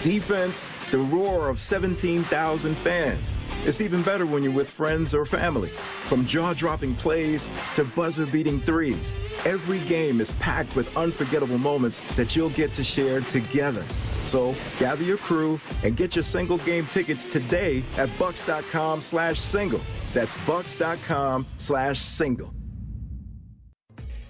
The defense, the roar of 17,000 fans. It's even better when you're with friends or family. From jaw-dropping plays to buzzer-beating threes, every game is packed with unforgettable moments that you'll get to share together. So gather your crew and get your single game tickets today at bucks.com/single. That's bucks.com/single.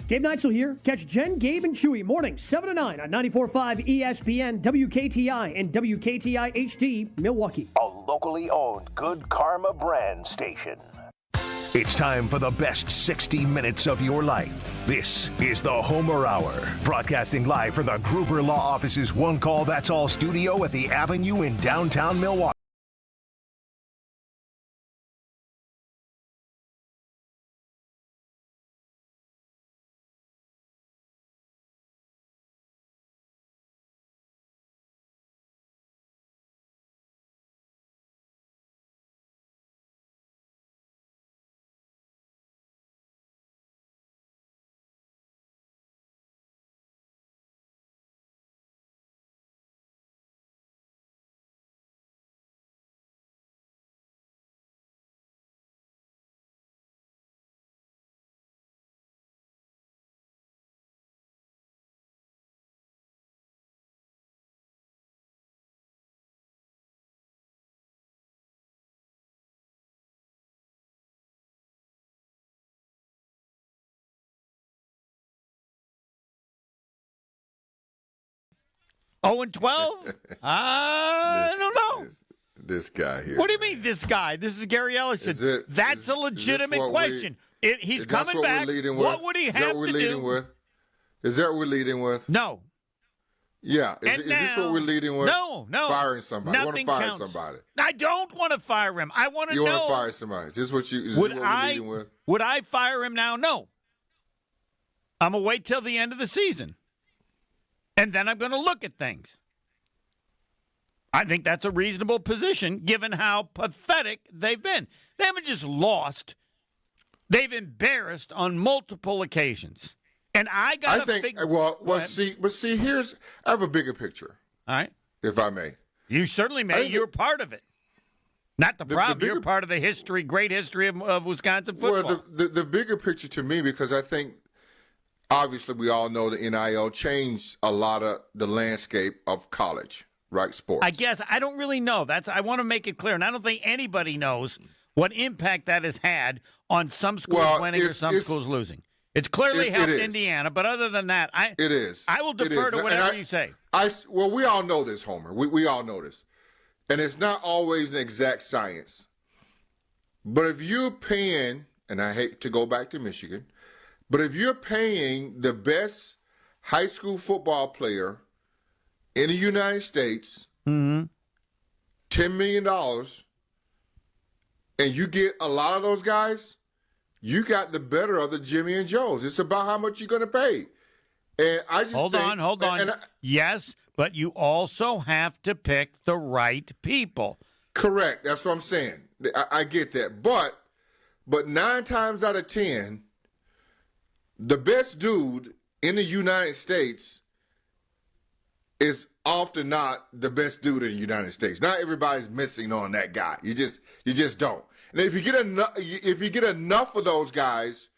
Gabe Neitzel here. Catch Jen, Gabe, and Chewy mornings 7 to 9 on 94.5 ESPN, WKTI, and WKTI HD, Milwaukee. A locally owned Good Karma brand station. It's time for the best 60 minutes of your life. This is the Homer Hour, broadcasting live from the Gruber Law Office's One Call That's All studio at the Avenue in downtown Milwaukee. Oh, and 12? I don't know. This guy here. What do you mean, this guy? This is Gary Ellerson. That's a legitimate question. He's coming back. What would he have to do? Is that what we're leading with? No. Yeah. Is this what we're leading with? No. Firing somebody. Nothing I want to fire counts. somebody. I don't want to fire him. I want to know. You want to fire somebody. Is this what we're leading with? Would I fire him now? No. I'm going to wait till the end of the season. And then I'm going to look at things. I think that's a reasonable position given how pathetic they've been. They haven't just lost. They've embarrassed on multiple occasions. And I think, I have a bigger picture. All right. If I may. You certainly may. You're part of it. Not the problem. You're part of the great history of Wisconsin football. Well, the bigger picture to me, because I think, obviously, we all know the NIL changed a lot of the landscape of college, right? Sports. I guess I don't really know. I want to make it clear, and I don't think anybody knows what impact that has had on some schools winning or some schools losing. It's clearly helped Indiana, but other than that, I will defer to whatever you say. Well, we all know this, Homer. We all know this, and it's not always an exact science. But if you're paying, and I hate to go back to Michigan. But if you're paying the best high school football player in the United States $10 million, and you get a lot of those guys, you got the better of the Jimmy and Joes. It's about how much you're going to pay. And I just Hold on. Yes, but you also have to pick the right people. Correct. That's what I'm saying. I get that. But 9 times out of 10, the best dude in the United States is often not the best dude in the United States. Not everybody's missing on that guy. You just don't. And if you get enough of those guys,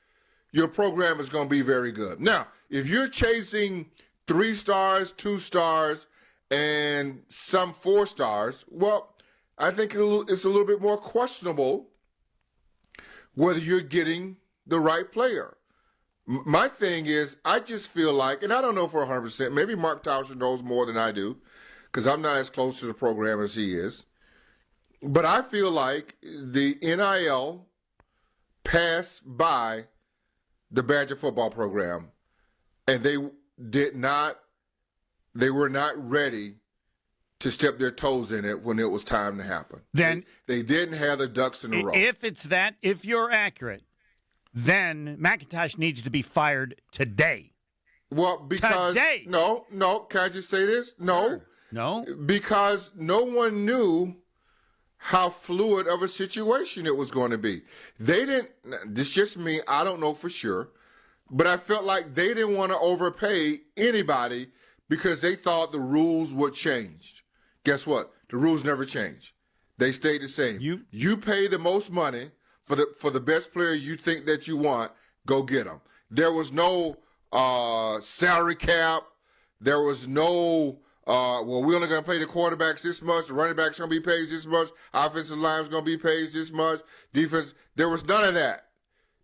your program is going to be very good. Now, if you're chasing 3 stars, 2 stars, and some 4 stars, well, I think it's a little bit more questionable whether you're getting the right player. My thing is, I just feel like, and I don't know for 100%, maybe Mark Tauscher knows more than I do, because I'm not as close to the program as he is. But I feel like the NIL passed by the Badger football program, and they were not ready to step their toes in it when it was time to happen. Then they didn't have the ducks in a row. If you're accurate, then McIntosh needs to be fired today. Well, because today. No. Can I just say this? No. Sure. No. Because no one knew how fluid of a situation it was going to be. They didn't. This is just me. I don't know for sure, but I felt like they didn't want to overpay anybody because they thought the rules would change. Guess what? The rules never change. They stayed the same. You pay the most money for the best player you think that you want. Go get them. There was no salary cap. There was no we're only going to pay the quarterbacks this much. The running backs going to be paid this much. Offensive line's going to be paid this much. Defense. There was none of that.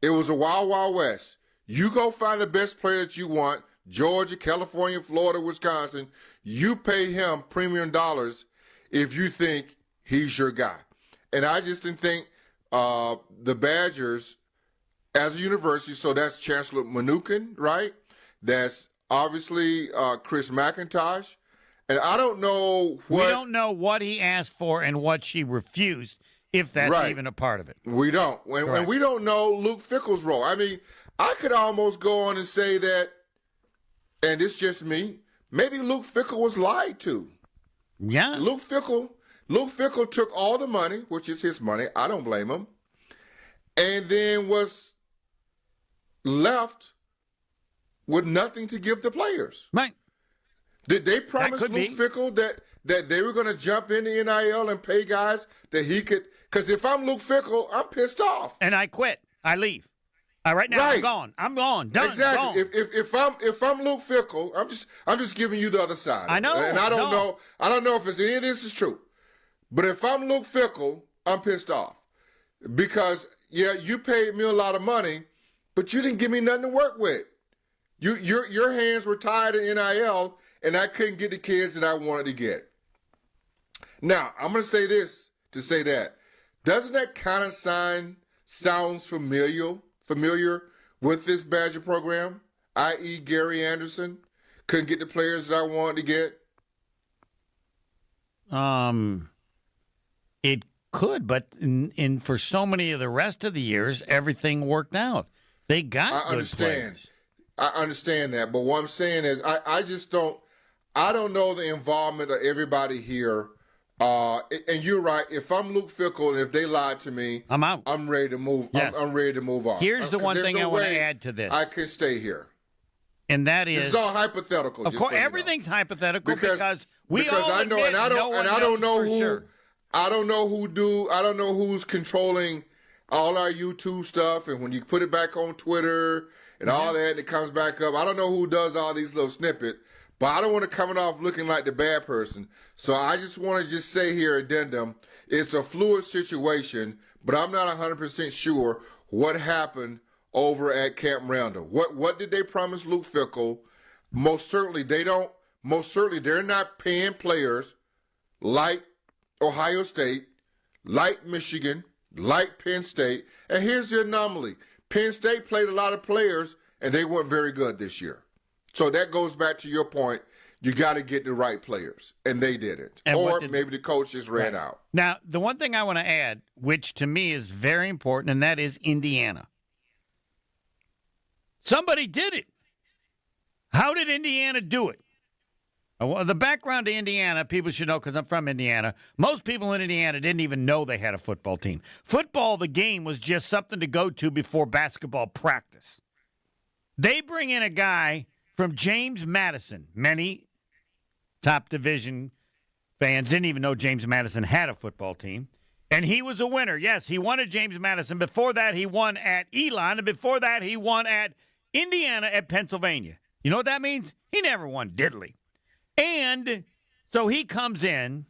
It was a wild, wild west. You go find the best player that you want. Georgia, California, Florida, Wisconsin. You pay him premium dollars if you think he's your guy. And I just didn't think the Badgers, as a university, so that's Chancellor Mnuchin, right? That's obviously Chris McIntosh. And I don't know what... We don't know what he asked for and what she refused, if that's even a part of it. We don't. And we don't know Luke Fickell's role. I mean, I could almost go on and say that, and it's just me, maybe Luke Fickell was lied to. Yeah. Luke Fickell took all the money, which is his money. I don't blame him. And then was left with nothing to give the players. Right. Did they promise Luke Fickell that they were going to jump into NIL and pay guys that he could? Because if I'm Luke Fickell, I'm pissed off. And I quit. I leave. Right now, I'm gone. I'm gone. Done. Exactly. Gone. If I'm Luke Fickell, I'm just giving you the other side. I know. And I don't know. I don't know if any of this is true. But if I'm Luke Fickell, I'm pissed off because you paid me a lot of money, but you didn't give me nothing to work with. Your hands were tied in NIL, and I couldn't get the kids that I wanted to get. Now I'm going to say this to say that. Doesn't that kind of sounds familiar with this Badger program, i.e. Gary Anderson? Couldn't get the players that I wanted to get? It could, but in for so many of the rest of the years, everything worked out. They got good players. I understand that, but what I'm saying is I just don't know the involvement of everybody here. And you're right. If I'm Luke Fickell and if they lied to me, I'm out. I'm ready to move. Yes. I'm ready to move on. Here's the one thing I want to add to this. I can stay here. And that is, this is all hypothetical. Of course, everything's hypothetical because we all I know, admit and I don't know who. Sure. I don't know who's controlling all our YouTube stuff, and when you put it back on Twitter and all that, and it comes back up. I don't know who does all these little snippets, but I don't want to come off looking like the bad person. So I just want to just say here, addendum, it's a fluid situation, but I'm not 100% sure what happened over at Camp Randall. What did they promise Luke Fickell? Most certainly they're not paying players like Ohio State, like Michigan, like Penn State. And here's the anomaly. Penn State played a lot of players, and they weren't very good this year. So that goes back to your point. You got to get the right players, and they didn't. Or maybe the coach just ran out. Now, the one thing I want to add, which to me is very important, and that is Indiana. Somebody did it. How did Indiana do it? Well, the background to Indiana, people should know because I'm from Indiana. Most people in Indiana didn't even know they had a football team. Football, the game, was just something to go to before basketball practice. They bring in a guy from James Madison. Many top division fans didn't even know James Madison had a football team. And he was a winner. Yes, he won at James Madison. Before that, he won at Elon. And before that, he won at Indiana at Pennsylvania. You know what that means? He never won diddly. And so he comes in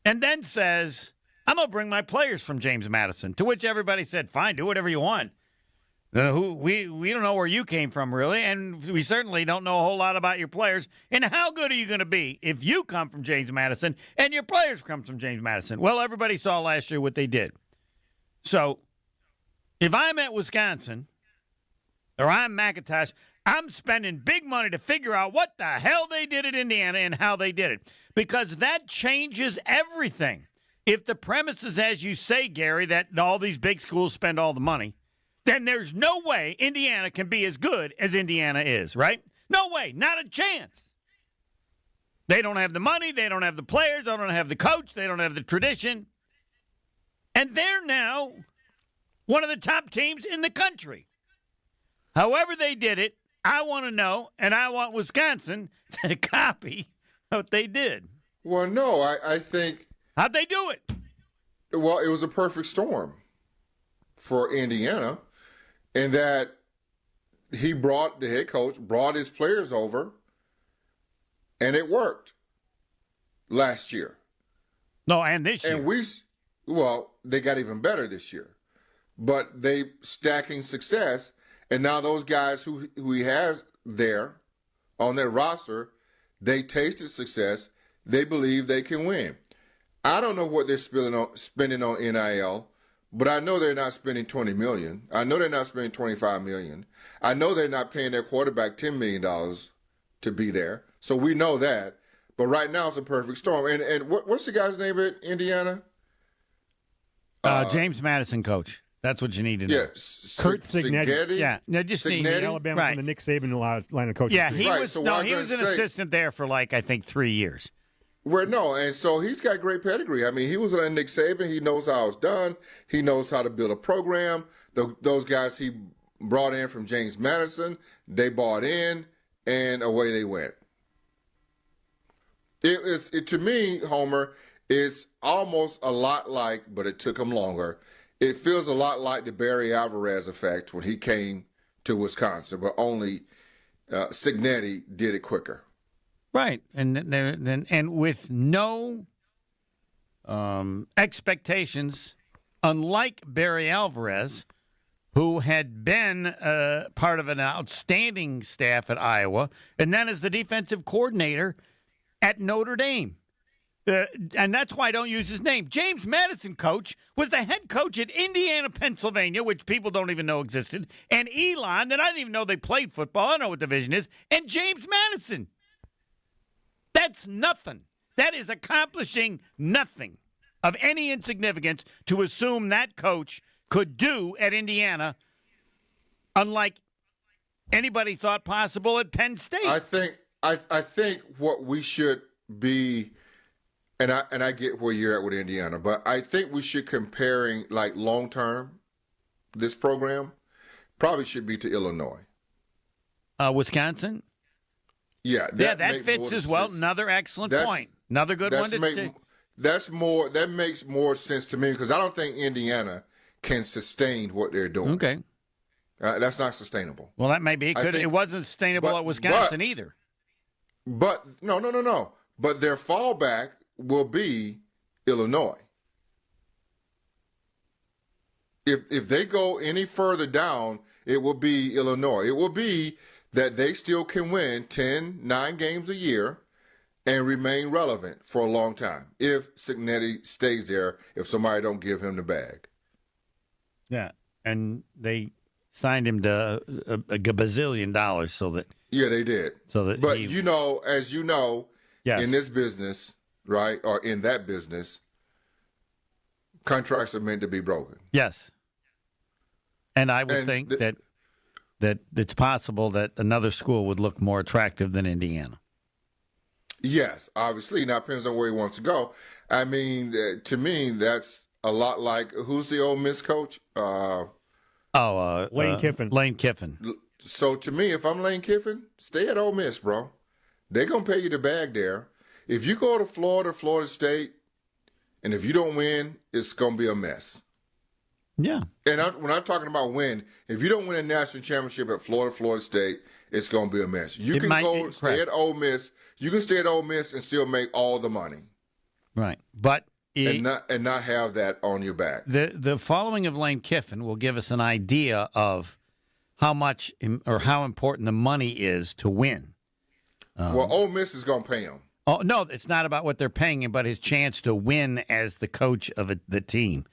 and then says, I'm going to bring my players from James Madison, to which everybody said, fine, do whatever you want. We don't know where you came from, really, and we certainly don't know a whole lot about your players. And how good are you going to be if you come from James Madison and your players come from James Madison? Well, everybody saw last year what they did. So if I'm at Wisconsin or I'm McIntosh, I'm spending big money to figure out what the hell they did at Indiana and how they did it, because that changes everything. If the premise is, as you say, Gary, that all these big schools spend all the money, then there's no way Indiana can be as good as Indiana is, right? No way, not a chance. They don't have the money, they don't have the players, they don't have the coach, they don't have the tradition. And they're now one of the top teams in the country. However they did it, I want to know, and I want Wisconsin to copy what they did. Well, no, I think. How'd they do it? Well, it was a perfect storm for Indiana, in that the head coach brought his players over, and it worked last year. No, and this year. And they got even better this year, but they stacking success, and now those guys who he has there on their roster, they tasted success. They believe they can win. I don't know what they're spending on NIL, but I know they're not spending $20 million. I know they're not spending $25 million. I know they're not paying their quarterback $10 million to be there. So we know that. But right now it's a perfect storm. And what's the guy's name at Indiana? James Madison, coach. That's what you need to know. Yeah, Kurt Signetti. Yeah, no, just need Alabama right. from the Nick Saban line of coaching. Yeah, he Right, was. so No, what he I'm was an gonna say- assistant there for I think 3 years. And so he's got great pedigree. I mean, he was on Nick Saban. He knows how it's done. He knows how to build a program. Those guys he brought in from James Madison, they bought in, and away they went. To me, Homer, it's almost a lot like, but it took him longer. It feels a lot like the Barry Alvarez effect when he came to Wisconsin, but only Signetti did it quicker. Right, and with no expectations, unlike Barry Alvarez, who had been part of an outstanding staff at Iowa, and then as the defensive coordinator at Notre Dame. And that's why I don't use his name. James Madison, coach, was the head coach at Indiana, Pennsylvania, which people don't even know existed, and Elon, that I didn't even know they played football. I know what division is, and James Madison. That's nothing. That is accomplishing nothing of any insignificance to assume that coach could do at Indiana, unlike anybody thought possible at Penn State. I think what we should be, and I get where you're at with Indiana, but I think we should comparing like long term. This program probably should be to Illinois, Wisconsin. Yeah, that fits as well. Sense. Another excellent point. Another good one to take. That makes more sense to me because I don't think Indiana can sustain what they're doing. Okay, that's not sustainable. Well, that may be. It wasn't sustainable at Wisconsin either. But no. But their fallback will be Illinois. If they go any further down, it will be Illinois. It will be that they still can win 9 games a year and remain relevant for a long time if Signetti stays there, if somebody don't give him the bag. Yeah, and they signed him to a gazillion dollars so that... Yeah, they did. But as you know, yes. In this business, right, or in that business, contracts are meant to be broken. Yes. And I would think that it's possible that another school would look more attractive than Indiana. Yes, obviously. Now, it depends on where he wants to go. I mean, to me, that's a lot like, who's the Ole Miss coach? Lane Kiffin. Lane Kiffin. So, to me, if I'm Lane Kiffin, stay at Ole Miss, bro. They're going to pay you the bag there. If you go to Florida State, and if you don't win, it's going to be a mess. Yeah. And when I'm talking about win, if you don't win a national championship at Florida State, it's going to be a mess. You can stay at Ole Miss. You can stay at Ole Miss and still make all the money. Right. But and not have that on your back. The following of Lane Kiffin will give us an idea of how much or how important the money is to win. Well, Ole Miss is going to pay him. Oh, no, it's not about what they're paying him, but his chance to win as the coach of the team.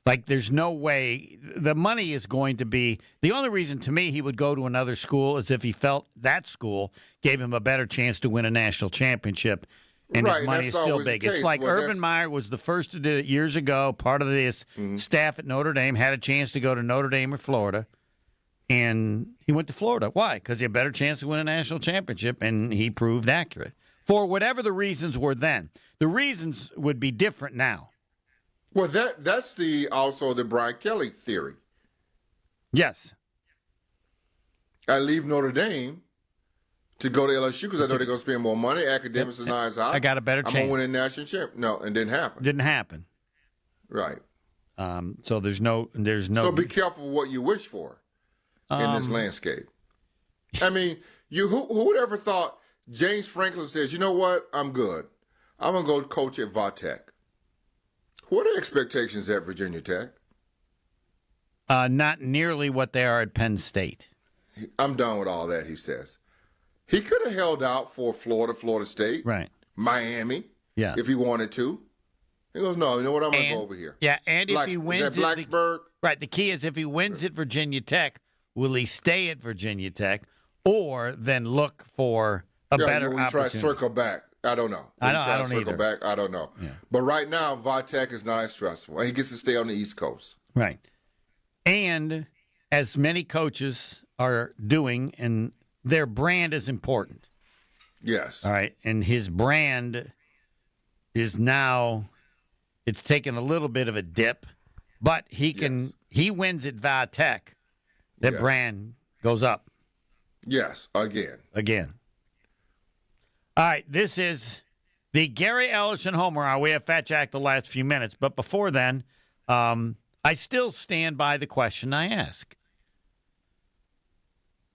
Like, there's no way the money is going to be – the only reason to me he would go to another school is if he felt that school gave him a better chance to win a national championship, and his money is still big. It's like Urban Meyer was the first to do it years ago. Part of this staff at Notre Dame had a chance to go to Notre Dame or Florida, and he went to Florida. Why? Because he had a better chance to win a national championship, and he proved accurate. For whatever the reasons were then. The reasons would be different now. Well, that's also the Brian Kelly theory. Yes. I leave Notre Dame to go to LSU because I know they're going to spend more money. Academics is not as high. I got a better chance. I'm going to win a national champ. No, it didn't happen. Didn't happen. Right. So there's no. So be careful what you wish for in this landscape. I mean, who would ever thought James Franklin says, you know what, I'm good. I'm going to go coach at Vatech. What are the expectations at Virginia Tech? Not nearly what they are at Penn State. I'm done with all that, he says. He could have held out for Florida State, right? Miami, if he wanted to. He goes, no, you know what, I'm going to go over here. Yeah, and if he wins at Blacksburg? Right, the key is if he wins at Virginia Tech, will he stay at Virginia Tech or then look for a better opportunity? Try to circle back. I don't know. I don't either. Back, I don't know. Yeah. But right now, Vatech is not as stressful. And he gets to stay on the East Coast. Right. And as many coaches are doing, and their brand is important. Yes. All right. And his brand is now, it's taken a little bit of a dip, but he wins at Vatech. That brand goes up. Yes. Again. All right, this is the Gary Ellerson Homer Hour. We have Fat Jack the last few minutes, but before then, I still stand by the question I ask.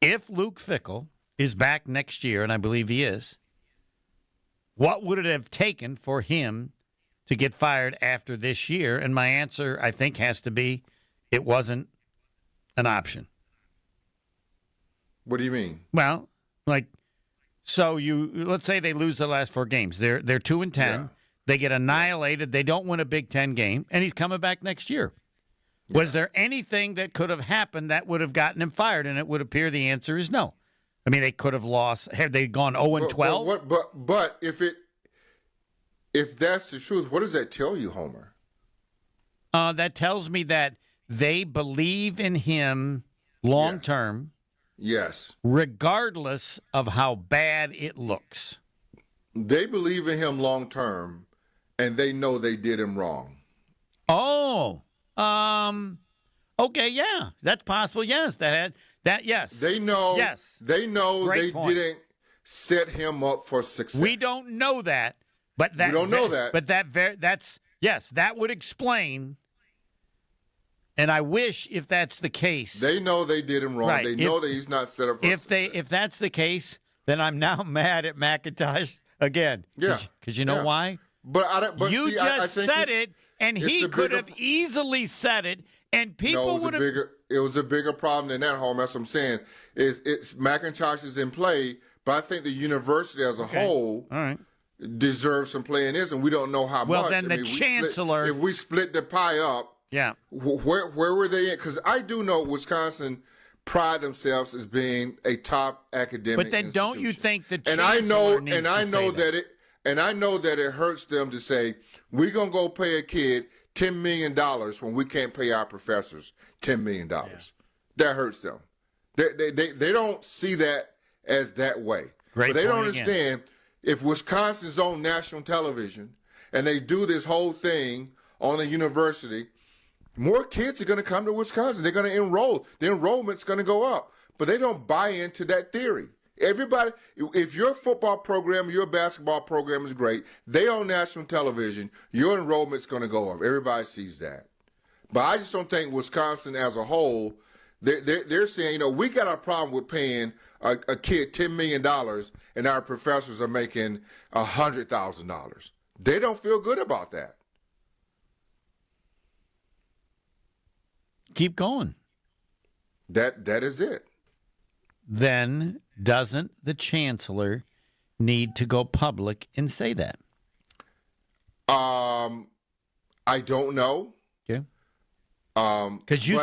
If Luke Fickell is back next year, and I believe he is, what would it have taken for him to get fired after this year? And my answer, I think, has to be it wasn't an option. What do you mean? Well, so let's say they lose the last 4 games. They're 2-10. Yeah. They get annihilated. They don't win a Big Ten game, and he's coming back next year. Yeah. Was there anything that could have happened that would have gotten him fired? And it would appear the answer is no. I mean, they could have lost. Have they gone 0-12? But if that's the truth, what does that tell you, Homer? That tells me that they believe in him long term. Yes. Regardless of how bad it looks. They believe in him long term, and they know they did him wrong. Oh. Okay, yeah. That's possible. Yes. Yes. They know. Yes. They know Great they point. didn't set him up for success. We don't know that, but that we don't know that. But that would explain. And I wish if that's the case. They know they did him wrong. Right. They know that he's not set up for success. If that's the case, then I'm now mad at McIntosh again. Yeah. Because you know why? But you see, just I said it, and he could have easily said it, and people would have. It was a bigger problem than that, Home. That's what I'm saying. It's McIntosh is in play, but I think the university as a whole deserves some play in this, and we don't know how much. Well, then the chancellor. If we split the pie up. Yeah. Where were they in? Because I do know Wisconsin pride themselves as being a top academic But then institution. don't you think the chancellor needs to say that? And I know that it hurts them to say, we're going to go pay a kid $10 million when we can't pay our professors $10 million. Yeah. That hurts them. They don't see that as that way. Great but they don't point understand if Wisconsin's on national television and they do this whole thing on the university, more kids are going to come to Wisconsin. They're going to enroll. The enrollment's going to go up. But they don't buy into that theory. Everybody, if your football program, your basketball program is great, they on national television, your enrollment's going to go up. Everybody sees that. But I just don't think Wisconsin as a whole, they're saying, we got a problem with paying a kid $10 million and our professors are making $100,000. They don't feel good about that. Keep going. That is it. Then doesn't the chancellor need to go public and say that? I don't know. Okay. Because you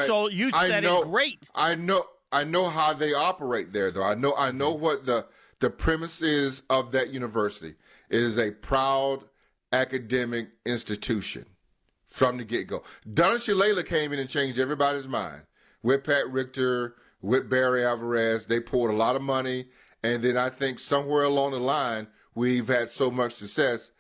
said it great. I know how they operate there, though. I know what the premise is of that university. It is a proud academic institution from the get-go. Donna Shalala came in and changed everybody's mind. With Pat Richter, with Barry Alvarez, they poured a lot of money, and then I think somewhere along the line, we've had so much success.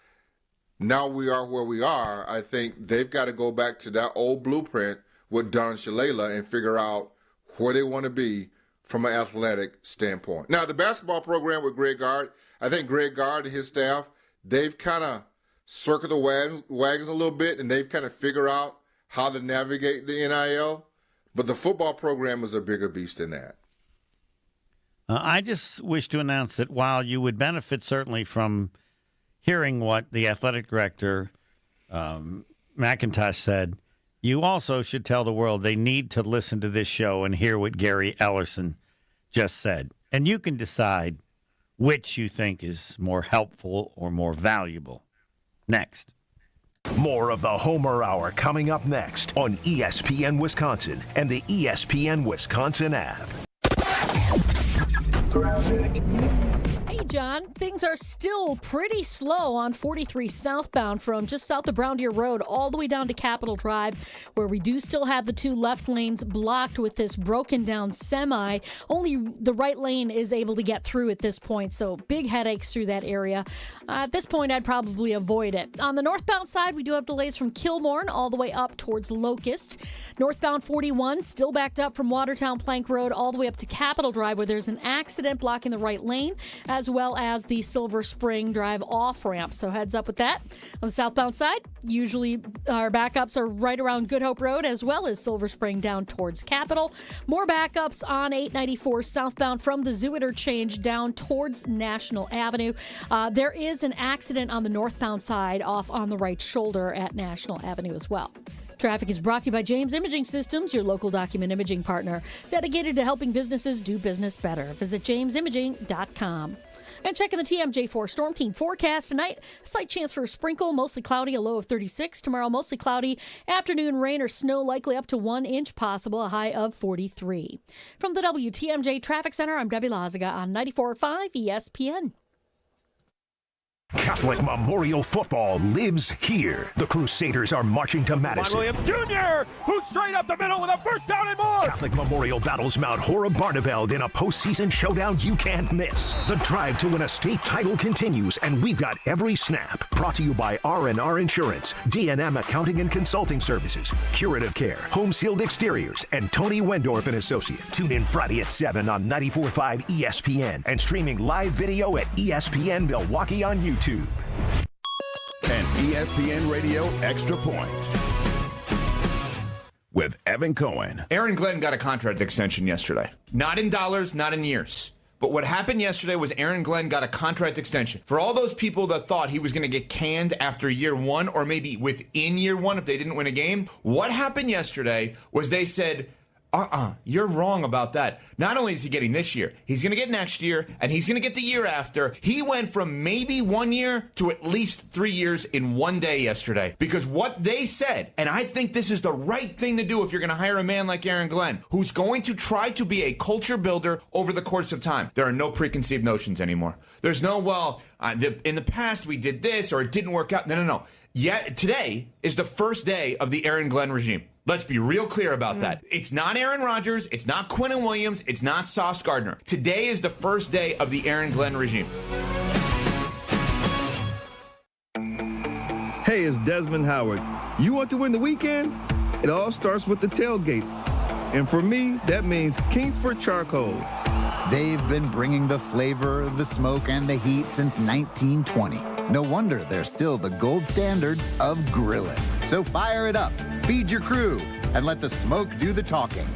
Now we are where we are. I think they've got to go back to that old blueprint with Donna Shalala and figure out where they want to be from an athletic standpoint. Now, the basketball program with Greg Gard, I think Greg Gard and his staff, they've kind of circled the wagons a little bit, and they've kind of figured out how to navigate the NIL. But the football program is a bigger beast than that. I just wish to announce that while you would benefit certainly from hearing what the athletic director, McIntosh, said, you also should tell the world they need to listen to this show and hear what Gary Ellerson just said. And you can decide which you think is more helpful or more valuable. Next. More of the Homer Hour coming up next on ESPN Wisconsin and the ESPN Wisconsin app. Hey, John. Things are still pretty slow on 43 southbound from just south of Brown Deer Road all the way down to Capitol Drive, where we do still have the two left lanes blocked with this broken down semi. Only the right lane is able to get through at this point, so big headaches through that area. At this point, I'd probably avoid it. On the northbound side, we do have delays from Kilbourne all the way up towards Locust. Northbound 41 still backed up from Watertown Plank Road all the way up to Capitol Drive, where there's an accident blocking the right lane, as well as the Silver Spring Drive off-ramp. So heads up with that. On the southbound side, usually our backups are right around Good Hope Road, as well as Silver Spring down towards Capitol. More backups on 894 southbound from the Zoo Interchange down towards National Avenue. There is an accident on the northbound side off on the right shoulder at National Avenue as well. Traffic is brought to you by James Imaging Systems, your local document imaging partner, dedicated to helping businesses do business better. Visit jamesimaging.com. And checking the TMJ4 Storm Team forecast tonight. Slight chance for a sprinkle, mostly cloudy, a low of 36. Tomorrow, mostly cloudy. Afternoon rain or snow likely up to 1 inch possible, a high of 43. From the WTMJ Traffic Center, I'm Debbie Lazaga on 94.5 ESPN. Catholic Memorial Football lives here. The Crusaders are marching to Madison. Williams Jr., who's straight up the middle with a first down and more. Catholic Memorial battles Mount Horeb Barneveld in a postseason showdown you can't miss. The drive to win a state title continues, and we've got every snap. Brought to you by R&R Insurance, D&M Accounting and Consulting Services, Curative Care, Home Sealed Exteriors, and Tony Wendorf and Associates. Tune in Friday at 7 on 94.5 ESPN and streaming live video at ESPN Milwaukee on YouTube. An ESPN Radio Extra Point with Evan Cohen. Aaron Glenn got a contract extension yesterday. Not in dollars, not in years. But what happened yesterday was Aaron Glenn got a contract extension. For all those people that thought he was going to get canned after year one, or maybe within year one if they didn't win a game, what happened yesterday was they said, you're wrong about that. Not only is he getting this year, he's going to get next year, and he's going to get the year after. He went from maybe 1 year to at least 3 years in one day yesterday. Because what they said, and I think this is the right thing to do if you're going to hire a man like Aaron Glenn, who's going to try to be a culture builder over the course of time. There are no preconceived notions anymore. There's no, in the past we did this or it didn't work out. No. Yet today is the first day of the Aaron Glenn regime. Let's be real clear about that. It's not Aaron Rodgers. It's not Quinnen Williams. It's not Sauce Gardner. Today is the first day of the Aaron Glenn regime. Hey, it's Desmond Howard. You want to win the weekend? It all starts with the tailgate. And for me, that means Kingsford Charcoal. They've been bringing the flavor, the smoke, and the heat since 1920. No wonder they're still the gold standard of grilling. So fire it up, feed your crew, and let the smoke do the talking.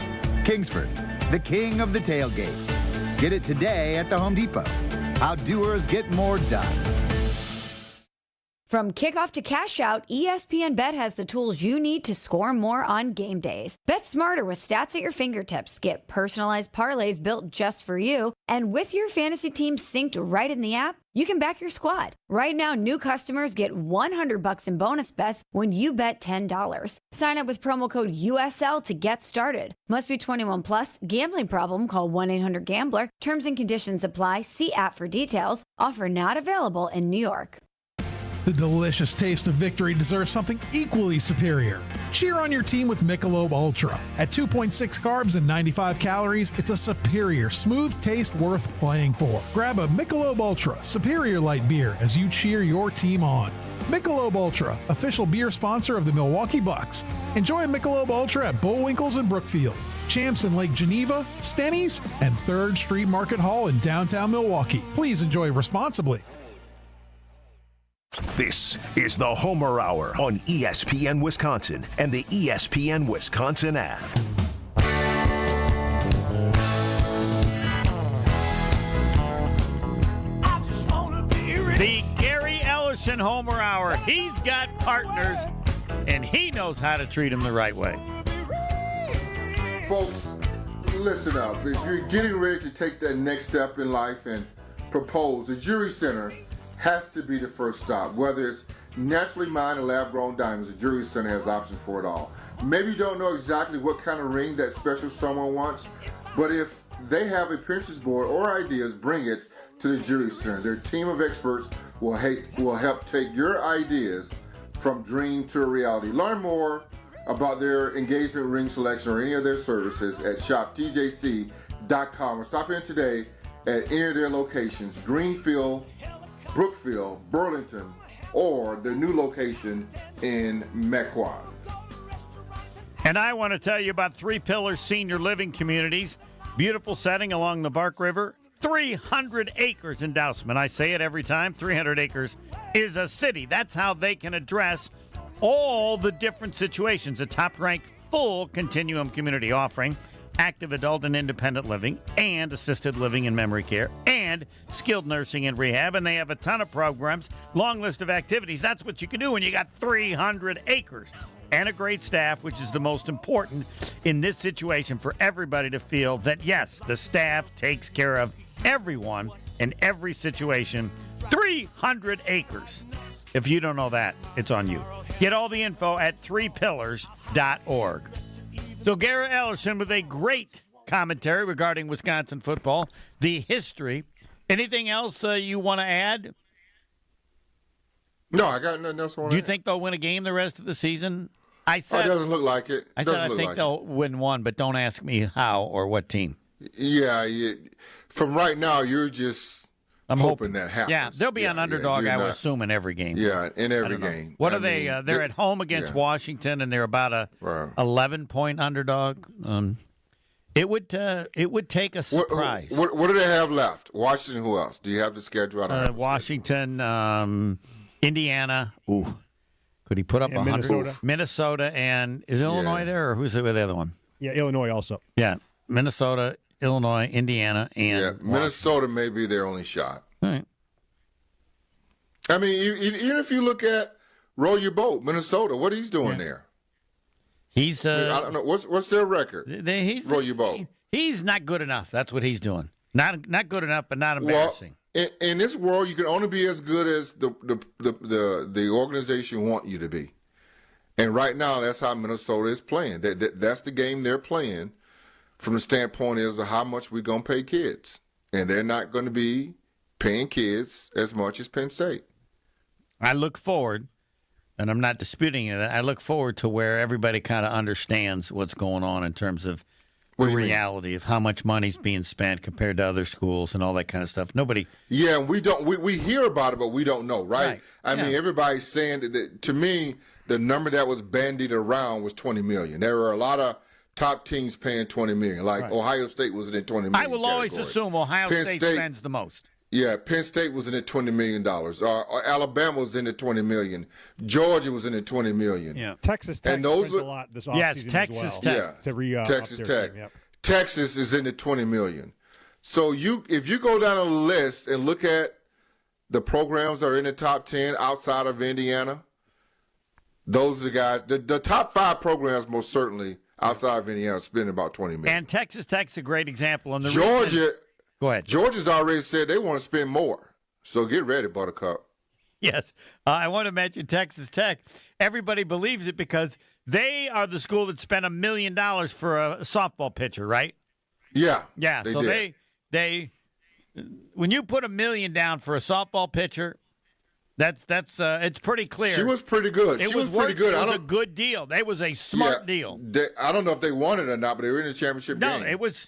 Kingsford, the king of the tailgate. Get it today at the Home Depot. How doers get more done. From kickoff to cash out, ESPN Bet has the tools you need to score more on game days. Bet smarter with stats at your fingertips. Get personalized parlays built just for you. And with your fantasy team synced right in the app, you can back your squad. Right now, new customers get $100 in bonus bets when you bet $10. Sign up with promo code USL to get started. Must be 21 plus. Gambling problem? Call 1-800-GAMBLER. Terms and conditions apply. See app for details. Offer not available in New York. The delicious taste of victory deserves something equally superior. Cheer on your team with Michelob Ultra. At 2.6 carbs and 95 calories, it's a superior, smooth taste worth playing for. Grab a Michelob Ultra Superior Light Beer as you cheer your team on. Michelob Ultra, official beer sponsor of the Milwaukee Bucks. Enjoy Michelob Ultra at Bullwinkle's in Brookfield, Champs in Lake Geneva, Stenny's, and 3rd Street Market Hall in downtown Milwaukee. Please enjoy responsibly. This is the Homer Hour on ESPN Wisconsin and the ESPN Wisconsin app. The Gary Ellerson Homer Hour. He's got partners, and he knows how to treat them the right way. Folks, listen up. If you're getting ready to take that next step in life and propose, the Jury Center has to be the first stop. Whether it's naturally mined or lab-grown diamonds, the Jury Center has options for it all. Maybe you don't know exactly what kind of ring that special someone wants, but if they have a Pinterest board or ideas, bring it to the Jury Center. Their team of experts will help take your ideas from dream to reality. Learn more about their engagement ring selection or any of their services at shoptjc.com or stop in today at any of their locations: Greenfield, Brookfield, Burlington, or their new location in Mequon. And I want to tell you about Three Pillars Senior Living Communities. Beautiful setting along the Bark River. 300 acres in Dousman. I say it every time. 300 acres is a city. That's how they can address all the different situations. A top-ranked full continuum community offering active adult and independent living and assisted living and memory care and skilled nursing and rehab. And they have a ton of programs, long list of activities. That's what you can do when you got 300 acres. And a great staff, which is the most important in this situation for everybody to feel that, yes, the staff takes care of everyone in every situation. 300 acres. If you don't know that, it's on you. Get all the info at threepillars.org. So Gary Ellerson with a great commentary regarding Wisconsin football, the history. Anything else you want to add? No, I got nothing else. Do you think they'll win a game the rest of the season? It doesn't look like it. I think they'll win one, but don't ask me how or what team. Yeah. From right now, you're just hoping that happens. Yeah, they'll be an underdog, I would assume, in every game. Yeah, in every game. What are they? They're at home against Washington, and they're about a 11-point underdog. It would take a surprise. What do they have left? Washington. Who else? Do you have the schedule? Washington, Indiana. Ooh. Could he put up 100? Minnesota, and is Illinois there, or who's the other one? Yeah, Illinois also. Yeah, Minnesota, Illinois, Indiana, and Minnesota may be their only shot. All right. I mean, even if you look at Roll Your Boat, Minnesota, what he's doing there? He's I don't know what's their record. Roll Your Boat. He's not good enough. That's what he's doing. Not good enough, but not embarrassing. In this world, you can only be as good as the organization want you to be. And right now, that's how Minnesota is playing. That's the game they're playing from the standpoint of how much we're going to pay kids. And they're not going to be paying kids as much as Penn State. I look forward, and I'm not disputing it, I look forward to where everybody kind of understands what's going on in terms of the reality of how much money's being spent compared to other schools and all that kind of stuff. Nobody. Yeah, we don't. We hear about it, but we don't know, right? I mean, everybody's saying that. To me, the number that was bandied around was $20 million. There were a lot of top teams paying $20 million. Like Ohio State was in the $20 million. I will always assume Ohio State spends the most. Yeah, Penn State was in the $20 million. Alabama was in the $20 million. Georgia was in the $20 million. Yeah. Texas Tech spent a lot this offseason Yes, Texas Tech. Yeah, Texas Tech. Yep. Texas is in the $20 million. So if you go down a list and look at the programs that are in the top 10 outside of Indiana, those are the guys. The top 5 programs most certainly outside of Indiana spending about $20 million. And Texas Tech's a great example. And Georgia. Go ahead. Georgia's already said they want to spend more. So get ready, Buttercup. Yes. I want to mention Texas Tech. Everybody believes it because they are the school that spent $1 million for a softball pitcher, right? Yeah. Yeah. So they when you put $1 million down for a softball pitcher, that's it's pretty clear. She was pretty good. She was pretty good. It was a good deal. It was a smart deal. I don't know if they won it or not, but they were in the championship game. No, it was.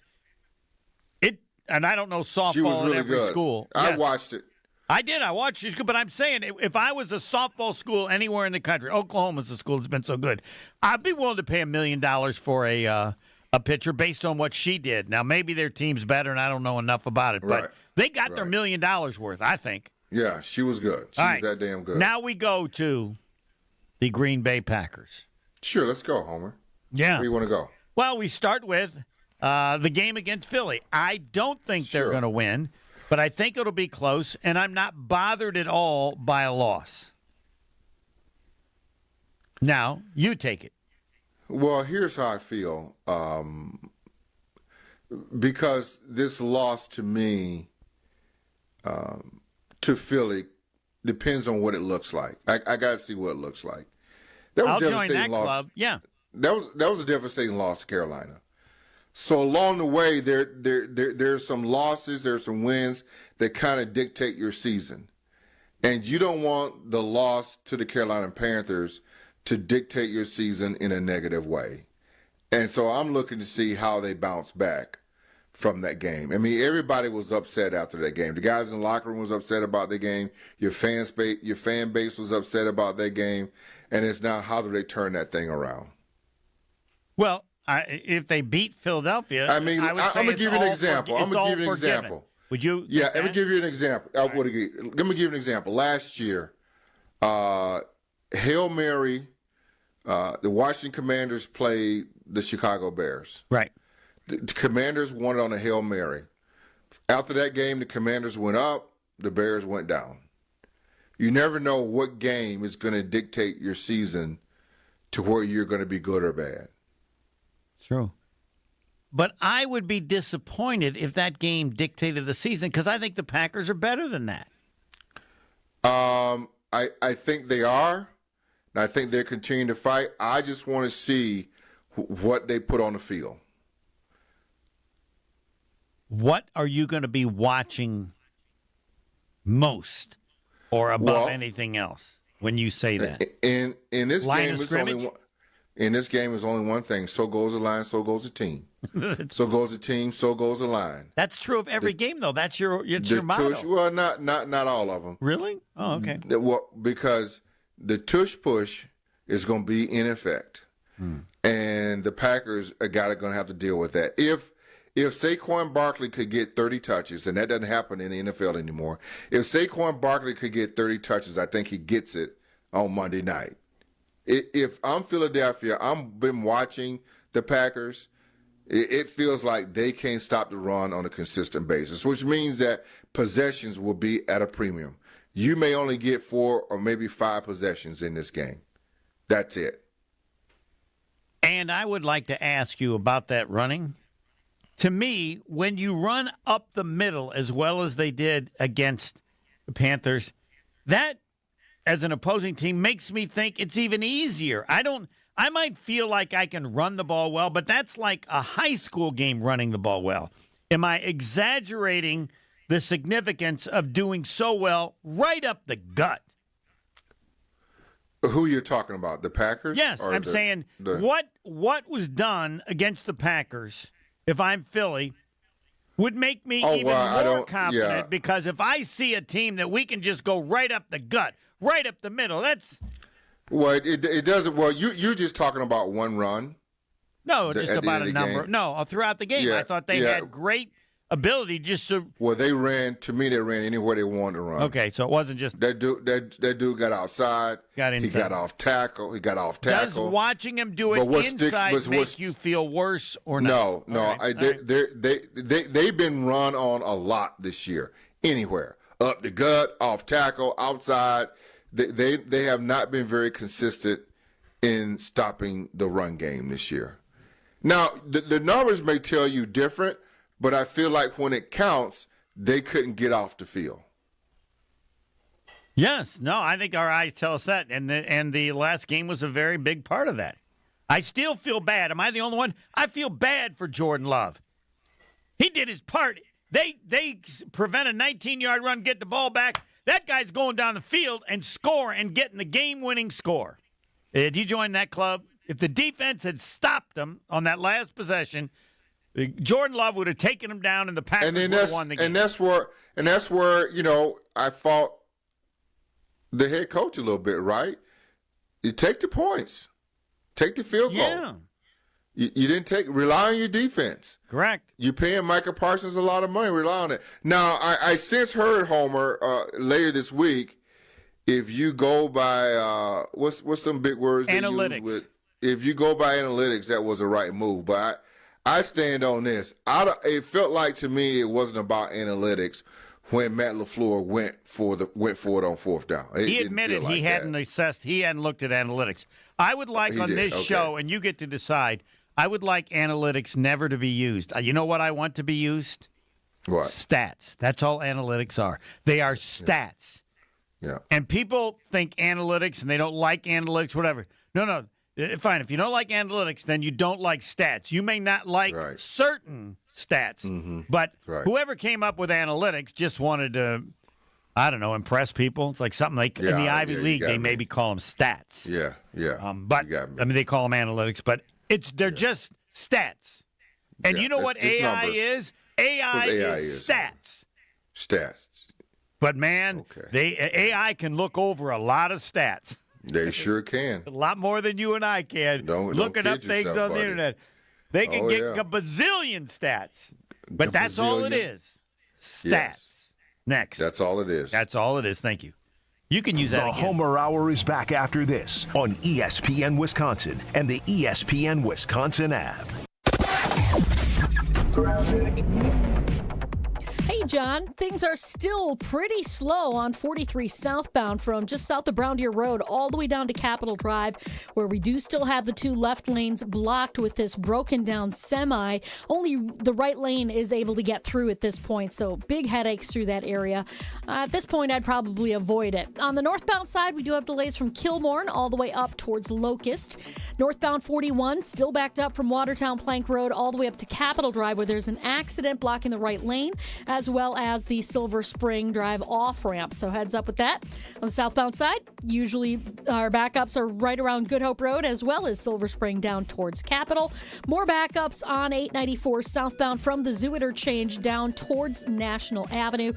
And I don't know softball at every school. I watched it. I did. I watched you, but I'm saying if I was a softball school anywhere in the country, Oklahoma's the school that's been so good, I'd be willing to pay $1 million for a pitcher based on what she did. Now, maybe their team's better, and I don't know enough about it, but they got their $1 million worth, I think. Yeah, she was good. She was that damn good. Now we go to the Green Bay Packers. Sure, let's go, Homer. Yeah. Where do you want to go? Well, we start with the game against Philly. I don't think they're going to win, but I think it'll be close, and I'm not bothered at all by a loss. Now, you take it. Well, here's how I feel. Because this loss to me, to Philly, depends on what it looks like. I got to see what it looks like. That was I'll a devastating join that loss. club. Yeah. That was a devastating loss to Carolina. So along the way, there's some losses, there's some wins that kind of dictate your season. And you don't want the loss to the Carolina Panthers to dictate your season in a negative way. And so I'm looking to see how they bounce back from that game. I mean, everybody was upset after that game. The guys in the locker room was upset about the game. Your fan base was upset about that game. And it's now, how do they turn that thing around? Well, if they beat Philadelphia, I mean, I'm going to give you an example. I'm going to give you an example. Would you? Yeah, let me give you an example. Let me give you an example. Last year, Hail Mary, the Washington Commanders played the Chicago Bears. Right. The Commanders won it on a Hail Mary. After that game, the Commanders went up, the Bears went down. You never know what game is going to dictate your season to where you're going to be good or bad. True. But I would be disappointed if that game dictated the season, because I think the Packers are better than that. I think they are. And I think they're continuing to fight. I just want to see what they put on the field. What are you going to be watching most or above anything else when you say that? In this Line game, of it's scrimmage? only one. In this game, is only one thing. So goes the line, so goes the team. So goes the team, so goes the line. That's true of every game, though. That's your motto. Well, not all of them. Really? Oh, okay. Well, because the tush push is going to be in effect, and the Packers are going to have to deal with that. If Saquon Barkley could get 30 touches, and that doesn't happen in the NFL anymore, if Saquon Barkley could get 30 touches, I think he gets it on Monday night. If I'm Philadelphia, I've been watching the Packers. It feels like they can't stop the run on a consistent basis, which means that possessions will be at a premium. You may only get 4 or maybe 5 possessions in this game. That's it. And I would like to ask you about that running. To me, when you run up the middle as well as they did against the Panthers, that, as an opposing team, makes me think it's even easier. I might feel like I can run the ball well, but that's like a high school game running the ball well. Am I exaggerating the significance of doing so well right up the gut? Who you're talking about, the Packers? Yes, I'm saying what was done against the Packers, if I'm Philly, would make me even more confident, because if I see a team that we can just go right up the gut, right up the middle, that's... Well, it doesn't... Well, you're just talking about one run? No, just about a number. Game. No, throughout the game, I thought they had great ability just to... Well, they ran anywhere they wanted to run. Okay, so it wasn't just... That dude got outside. Got inside. He got off tackle. Does watching him do it inside make you feel worse or not? No. Right. They've been run on a lot this year. Anywhere. Up the gut, off tackle, outside. They have not been very consistent in stopping the run game this year. Now, the numbers may tell you different, but I feel like when it counts, they couldn't get off the field. Yes. No, I think our eyes tell us that. And the last game was a very big part of that. I still feel bad. Am I the only one? I feel bad for Jordan Love. He did his part. They prevent a 19-yard run, get the ball back. That guy's going down the field and score and getting the game-winning score. Did you join that club? If the defense had stopped them on that last possession, Jordan Love would have taken him down, and the Packers would have won the game. And that's where I fought the head coach a little bit, right? You take the points, take the field goal. Yeah. You didn't rely on your defense. Correct. You're paying Micah Parsons a lot of money. Rely on it. Now, I since heard, Homer, later this week, if you go by what's some big words they analytics. use with, if you go by analytics, that was the right move. But I stand on this. It felt like to me it wasn't about analytics when Matt LaFleur went for it on fourth down. He admitted he hadn't looked at analytics. I would like on this show, and you get to decide, I would like analytics never to be used. You know what I want to be used? What? Stats. That's all analytics are. They are stats. Yeah. And people think analytics and they don't like analytics, whatever. No. Fine. If you don't like analytics, then you don't like stats. You may not like certain stats, but whoever came up with analytics just wanted to, I don't know, impress people. It's like something like in the Ivy League, they maybe call them stats. Yeah. But I mean, they call them analytics, but they're just stats. And you know what AI is? AI is stats. Stats. But man, AI can look over a lot of stats. They sure can. A lot more than you and I can. Looking up things on the internet. They can get a bazillion stats. But that's all it is. Stats. Yes. Next. That's all it is. That's all it is. Thank you. You can use that The again. Homer Hour is back after this on ESPN Wisconsin and the ESPN Wisconsin app. Hey, John, things are still pretty slow on 43 southbound from just south of Brown Deer Road all the way down to Capitol Drive, where we do still have the two left lanes blocked with this broken down semi. Only the right lane is able to get through at this point, so big headaches through that area. At this point, I'd probably avoid it. On the northbound side, we do have delays from Kilmorn all the way up towards Locust. Northbound 41 still backed up from Watertown Plank Road all the way up to Capitol Drive, where there's an accident blocking the right lane, as well as the Silver Spring Drive off-ramp. So heads up with that. On the southbound side, usually our backups are right around Good Hope Road, as well as Silver Spring down towards Capitol. More backups on 894 southbound from the Zoo interchange down towards National Avenue.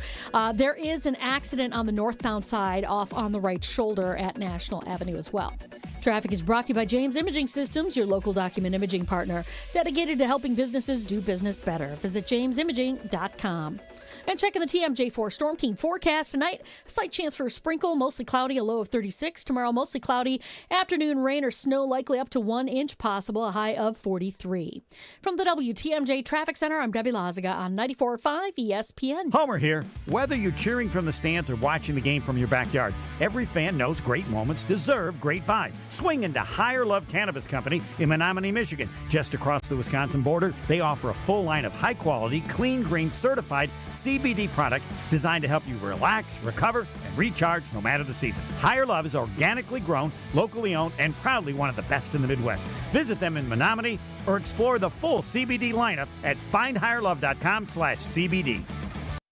There is an accident on the northbound side off on the right shoulder at National Avenue as well. Traffic is brought to you by James Imaging Systems, your local document imaging partner, dedicated to helping businesses do business better. Visit jamesimaging.com. And checking the TMJ4 Storm King forecast tonight. A slight chance for a sprinkle, mostly cloudy, a low of 36. Tomorrow, mostly cloudy. Afternoon rain or snow likely up to 1 inch possible, a high of 43. From the WTMJ Traffic Center, I'm Debbie Lazaga on 94.5 ESPN. Homer here. Whether you're cheering from the stands or watching the game from your backyard, every fan knows great moments deserve great vibes. Swing into Higher Love Cannabis Company in Menominee, Michigan. Just across the Wisconsin border, they offer a full line of high-quality, clean-grain, certified CBD products designed to help you relax, recover, and recharge no matter the season. Higher Love is organically grown, locally owned, and proudly one of the best in the Midwest. Visit them in Menominee or explore the full CBD lineup at findhigherlove.com/CBD.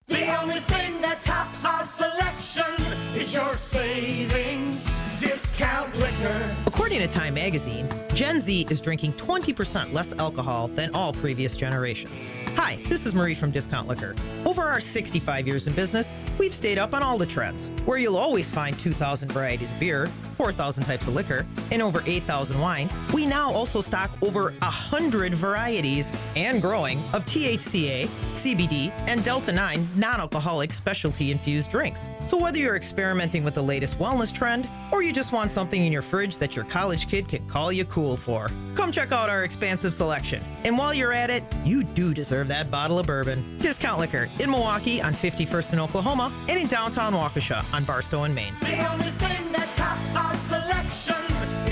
The only thing that tops our selection is your savings discount liquor. According to Time Magazine, Gen Z is drinking 20% less alcohol than all previous generations. Hi, this is Marie from Discount Liquor. Over our 65 years in business, we've stayed up on all the trends, where you'll always find 2,000 varieties of beer, 4,000 types of liquor, and over 8,000 wines. We now also stock over 100 varieties and growing of THCA, CBD, and Delta-9 non-alcoholic specialty-infused drinks. So whether you're experimenting with the latest wellness trend, or you just want something in your fridge that your college kid can call you cool for, come check out our expansive selection. And while you're at it, you do deserve that bottle of bourbon. Discount Liquor in Milwaukee on 51st in Oklahoma and in downtown Waukesha on Barstow and Maine. The only thing that tops our selection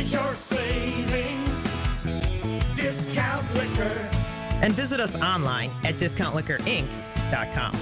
is your savings discount liquor. And visit us online at discountliquorinc.com.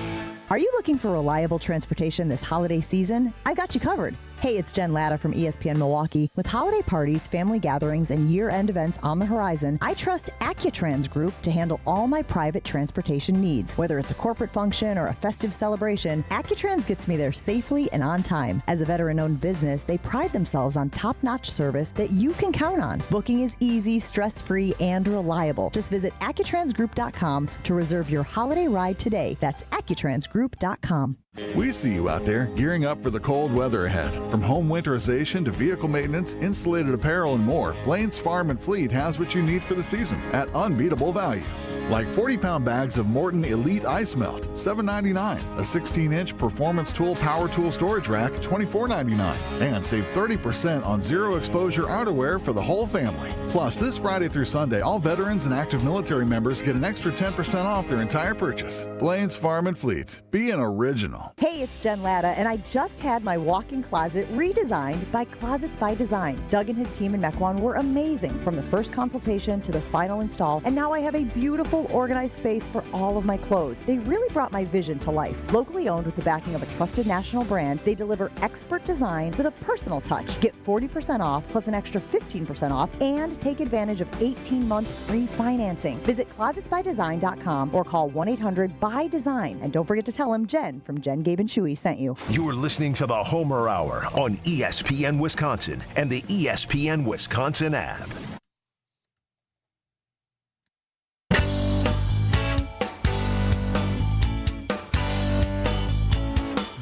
Are you looking for reliable transportation this holiday season? I got you covered. Hey, it's Jen Latta from ESPN Milwaukee. With holiday parties, family gatherings, and year-end events on the horizon, I trust Accutrans Group to handle all my private transportation needs. Whether it's a corporate function or a festive celebration, Accutrans gets me there safely and on time. As a veteran-owned business, they pride themselves on top-notch service that you can count on. Booking is easy, stress-free, and reliable. Just visit AccuTransGroup.com to reserve your holiday ride today. That's AccuTransGroup.com. We see you out there gearing up for the cold weather ahead. From home winterization to vehicle maintenance, insulated apparel, and more, Blaine's Farm and Fleet has what you need for the season at unbeatable value. Like 40-pound bags of Morton Elite Ice Melt, $7.99. A 16-inch Performance Tool Power Tool Storage Rack, $24.99. And save 30% on zero-exposure outerwear for the whole family. Plus, this Friday through Sunday, all veterans and active military members get an extra 10% off their entire purchase. Blaine's Farm and Fleet. Be an original. Hey, it's Jen Latta, and I just had my walk-in closet redesigned by Closets by Design. Doug and his team in Mequon were amazing, from the first consultation to the final install, and now I have a beautiful, organized space for all of my clothes. They really brought my vision to life. Locally owned with the backing of a trusted national brand, they deliver expert design with a personal touch. Get 40% off plus an extra 15% off and take advantage of 18-month free financing. Visit closetsbydesign.com or call 1-800-BY-DESIGN. And don't forget to tell them Jen from Jen, Gabe, and Chewy sent you. You're listening to the Homer Hour on ESPN Wisconsin and the ESPN Wisconsin app.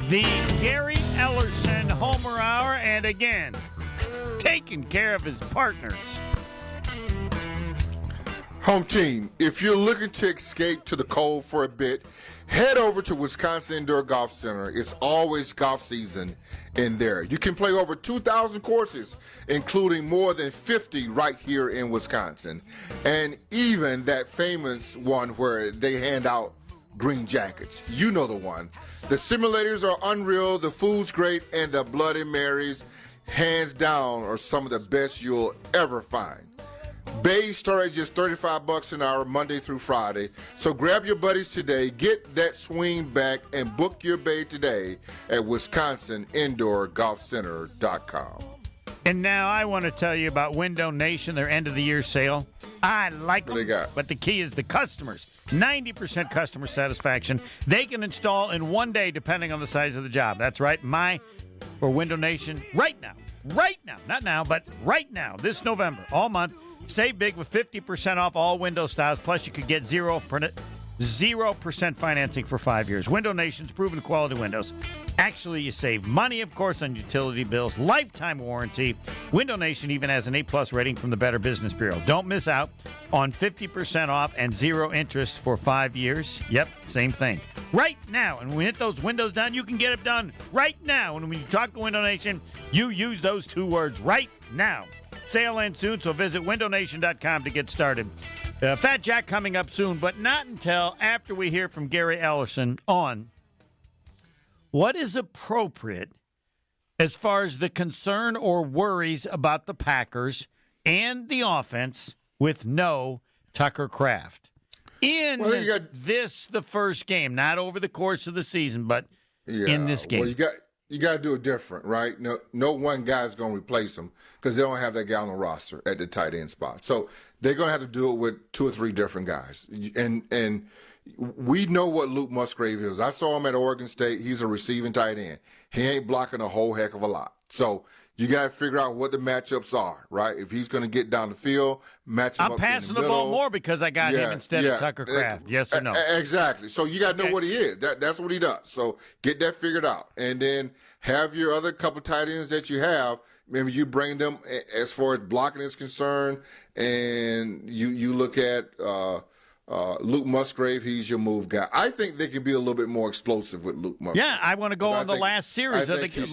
The Gary Ellerson Homer Hour, and again, taking care of his partners. Home team, if you're looking to escape to the cold for a bit, head over to Wisconsin Indoor Golf Center. It's always golf season in there. You can play over 2,000 courses, including more than 50 right here in Wisconsin. And even that famous one where they hand out green jackets. You know the one. The simulators are unreal, the food's great, and the Bloody Marys, hands down, are some of the best you'll ever find. Bays start at just $35 an hour, Monday through Friday. So grab your buddies today, get that swing back, and book your bay today at WisconsinIndoorGolfCenter.com. And now I want to tell you about Window Nation, their end-of-the-year sale. I like them, but the key is the customers. 90% customer satisfaction. They can install in one day depending on the size of the job. That's right. For Window Nation, right now, not now, but right now, this November, all month, save big with 50% off all window styles. Plus, you could get 0% financing for 5 years. Window Nation's proven quality windows. Actually, you save money, of course, on utility bills. Lifetime warranty. Window Nation even has an A+ rating from the Better Business Bureau. Don't miss out on 50% off and 0 interest for 5 years. Yep, same thing. Right now, and when we hit those windows down, you can get it done right now. And when you talk to Window Nation, you use those 2 words, right now. Sale ends soon, so visit windownation.com to get started. Fat Jack coming up soon, but not until after we hear from Gary Ellerson on what is appropriate as far as the concern or worries about the Packers and the offense with no Tucker Kraft. The first game, not over the course of the season, but in this game. Well, you got to do it different, right? No one guy's going to replace him because they don't have that guy on the roster at the tight end spot. So they're going to have to do it with 2 or 3 different guys. And we know what Luke Musgrave is. I saw him at Oregon State. He's a receiving tight end. He ain't blocking a whole heck of a lot. So you got to figure out what the matchups are, right? If he's going to get down the field, match him up in the middle. I'm passing the ball more because I got him instead of Tucker Kraft. Yes or no? Exactly. So you got to know what he is. That's what he does. So get that figured out. And then have your other couple tight ends that you have. Maybe you bring them as far as blocking is concerned, and you look at Luke Musgrave. He's your move guy. I think they can be a little bit more explosive with Luke Musgrave. Yeah, I want to go on the last series. I think he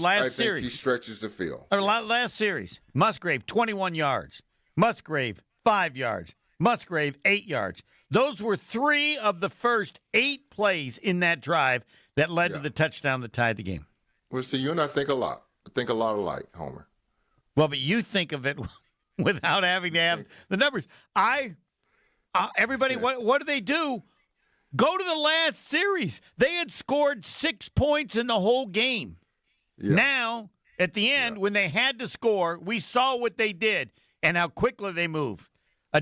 stretches the field. Last series, Musgrave 21 yards, Musgrave 5 yards, Musgrave 8 yards. Those were 3 of the first 8 plays in that drive that led to the touchdown that tied the game. Well, see, you and I think a lot. I think a lot alike, Homer. Well, but you think of it without having to have the numbers. Everybody, what do they do? Go to the last series. They had scored 6 points in the whole game. Yeah. Now At the end, when they had to score, we saw what they did and how quickly they moved.